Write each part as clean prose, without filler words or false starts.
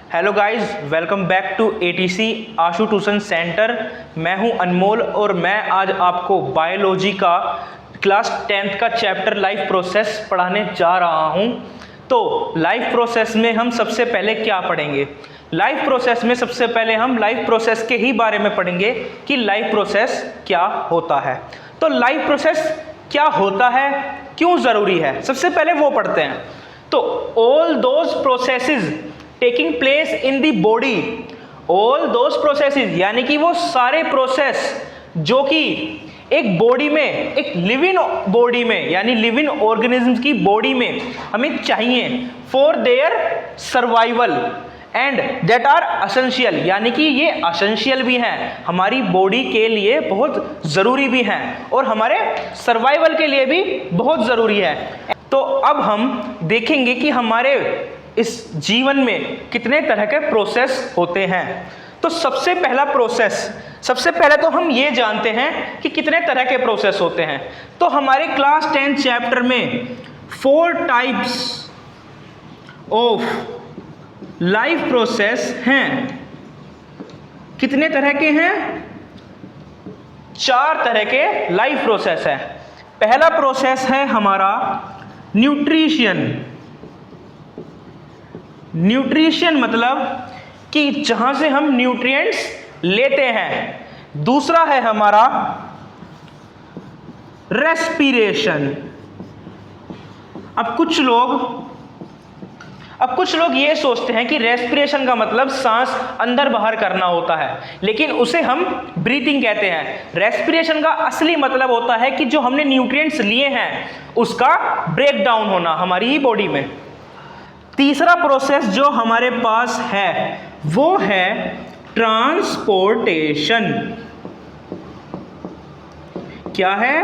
Hello guys, welcome back to ATC Ashu tuition centre. मैं हूं अनमोल और मैं आज आपको बायोलॉजी का क्लास 10th का चैप्टर लाइफ प्रोसेस पढ़ाने जा रहा हूं। तो लाइफ प्रोसेस में हम सबसे पहले क्या पढ़ेंगे? लाइफ प्रोसेस में सबसे पहले हम लाइफ प्रोसेस के ही बारे में पढ़ेंगे कि लाइफ प्रोसेस क्या होता है। तो लाइफ प्रोसेस क्या होता है, क्यों ज़रूरी है, सबसे पहले वो पढ़ते हैं। तो all those processes taking place in the body, all those processes यानी कि वो सारे प्रोसेस जो कि एक बॉडी में, एक लिविंग बॉडी में यानी लिविंग ऑर्गेनिज्म की बॉडी में हमें चाहिए for their survival and that are essential, यानी कि ये असेंशियल भी हैं, हमारी बॉडी के लिए बहुत ज़रूरी भी हैं और हमारे सर्वाइवल के लिए भी बहुत ज़रूरी है। तो अब हम देखेंगे कि हमारे इस जीवन में कितने तरह के प्रोसेस होते हैं। तो सबसे पहले तो हम ये जानते हैं कि कितने तरह के प्रोसेस होते हैं। तो हमारे क्लास 10 चैप्टर में 4 टाइप्स ऑफ लाइफ प्रोसेस हैं। कितने तरह के हैं? 4 तरह के लाइफ प्रोसेस है। पहला प्रोसेस है हमारा न्यूट्रिशन। न्यूट्रिशन मतलब कि जहां से हम न्यूट्रिएंट्स लेते हैं। दूसरा है हमारा रेस्पिरेशन। अब कुछ लोग ये सोचते हैं कि रेस्पिरेशन का मतलब सांस अंदर बाहर करना होता है, लेकिन उसे हम ब्रीथिंग कहते हैं। रेस्पिरेशन का असली मतलब होता है कि जो हमने न्यूट्रिएंट्स लिए हैं उसका ब्रेक डाउन होना हमारी ही बॉडी में। तीसरा प्रोसेस जो हमारे पास है वो है ट्रांसपोर्टेशन। क्या है?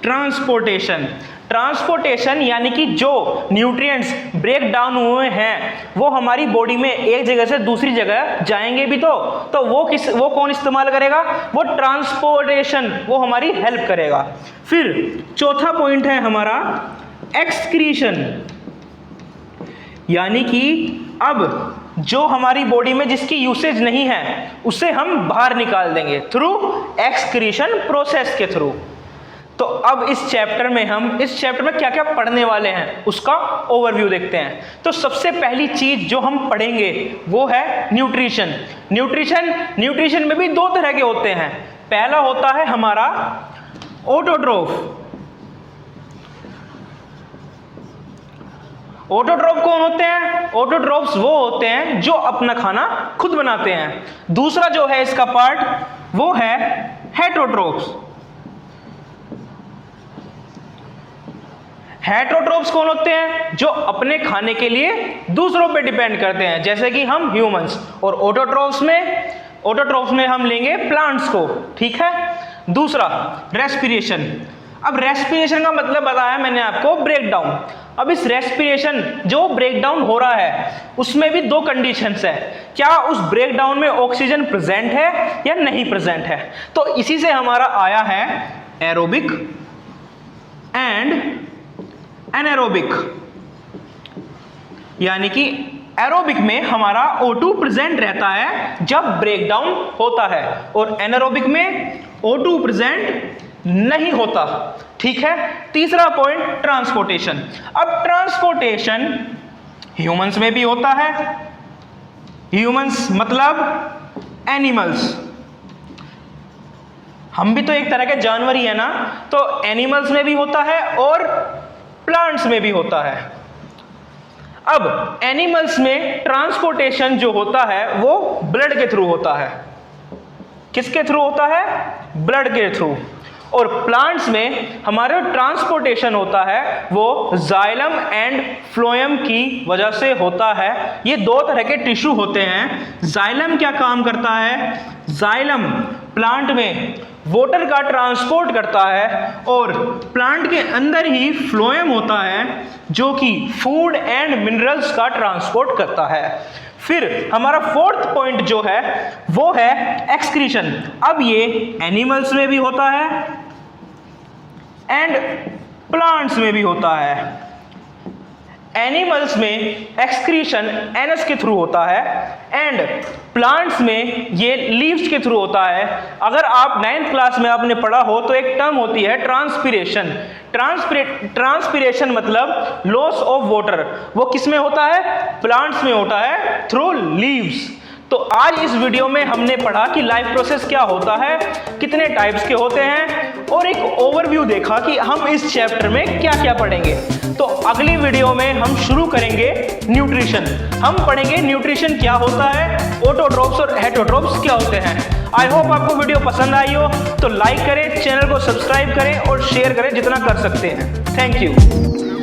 ट्रांसपोर्टेशन। ट्रांसपोर्टेशन यानी कि जो न्यूट्रिएंट्स ब्रेक डाउन हुए हैं वो हमारी बॉडी में एक जगह से दूसरी जगह जाएंगे भी तो वो कौन इस्तेमाल करेगा? वो ट्रांसपोर्टेशन, वो हमारी हेल्प करेगा। फिर चौथा पॉइंट है हमारा एक्सक्रीशन, यानी कि अब जो हमारी बॉडी में जिसकी यूसेज नहीं है उसे हम बाहर निकाल देंगे थ्रू एक्सक्रीशन प्रोसेस के थ्रू। तो अब इस चैप्टर में क्या क्या पढ़ने वाले हैं उसका ओवरव्यू देखते हैं। तो सबसे पहली चीज जो हम पढ़ेंगे वो है न्यूट्रिशन। न्यूट्रिशन में भी 2 तरह के होते हैं। पहला होता है हमारा ऑटोट्रोफ। ऑटोट्रोफ कौन होते हैं? ऑटोट्रोफ्स वो होते हैं जो अपना खाना खुद बनाते हैं। दूसरा जो है इसका पार्ट वो है हेटरोट्रोफ्स। हेटरोट्रोफ्स कौन होते हैं? जो अपने खाने के लिए दूसरों पे डिपेंड करते हैं, जैसे कि हम ह्यूमंस। और ऑटोट्रोफ्स में हम लेंगे प्लांट्स को, ठीक है। दूसरा रेस्पिरेशन। अब रेस्पिरेशन का मतलब बताया मैंने आपको ब्रेक डाउन। अब इस रेस्पिरेशन जो ब्रेक डाउन हो रहा है उसमें भी 2 कंडीशंस है। क्या उस ब्रेक डाउन में ऑक्सीजन प्रेजेंट है या नहीं प्रेजेंट है? तो इसी से हमारा आया है एरोबिक एंड एनारोबिक, यानी कि एरोबिक में हमारा O2 प्रेजेंट रहता है जब ब्रेक डाउन होता है और एनारोबिक में O2 प्रेजेंट नहीं होता, ठीक है। तीसरा पॉइंट ट्रांसपोर्टेशन। अब ट्रांसपोर्टेशन ह्यूमंस में भी होता है। ह्यूमंस मतलब एनिमल्स, हम भी तो एक तरह के जानवर ही है ना। तो एनिमल्स में भी होता है और प्लांट्स में भी होता है। अब एनिमल्स में ट्रांसपोर्टेशन जो होता है वो ब्लड के थ्रू होता है। किसके थ्रू होता है? ब्लड के थ्रू। और प्लांट्स में हमारे ट्रांसपोर्टेशन होता है वो जाइलम एंड फ्लोएम की वजह से होता है। ये 2 तरह के टिश्यू होते हैं। जाइलम क्या काम करता है? जाइलम प्लांट में वाटर का ट्रांसपोर्ट करता है और प्लांट के अंदर ही फ्लोएम होता है जो कि फूड एंड मिनरल्स का ट्रांसपोर्ट करता है। फिर हमारा 4th पॉइंट जो है वो है एक्सक्रीशन। अब ये एनिमल्स में भी होता है एंड प्लांट्स में भी होता है। एनिमल्स में एक्सक्रीशन एनस के थ्रू होता है एंड प्लांट्स में ये लीव्स के थ्रू होता है। अगर आप 9th क्लास में आपने पढ़ा हो तो एक टर्म होती है ट्रांसपीरेशन। ट्रांसपीरेशन मतलब लॉस ऑफ वाटर, वो किस में होता है? प्लांट्स में होता है थ्रू लीव्स। तो आज इस वीडियो में हमने पढ़ा कि लाइफ प्रोसेस क्या होता है, कितने टाइप्स के होते हैं और एक ओवरव्यू देखा कि हम इस चैप्टर में क्या क्या पढ़ेंगे। तो अगली वीडियो में हम शुरू करेंगे न्यूट्रिशन। हम पढ़ेंगे न्यूट्रिशन क्या होता है, ऑटोट्रोफ्स और हेटरोट्रोफ्स क्या होते हैं। आई होप आपको वीडियो पसंद आई हो तो लाइक करें, चैनल को सब्सक्राइब करें और शेयर करें जितना कर सकते हैं। Thank you.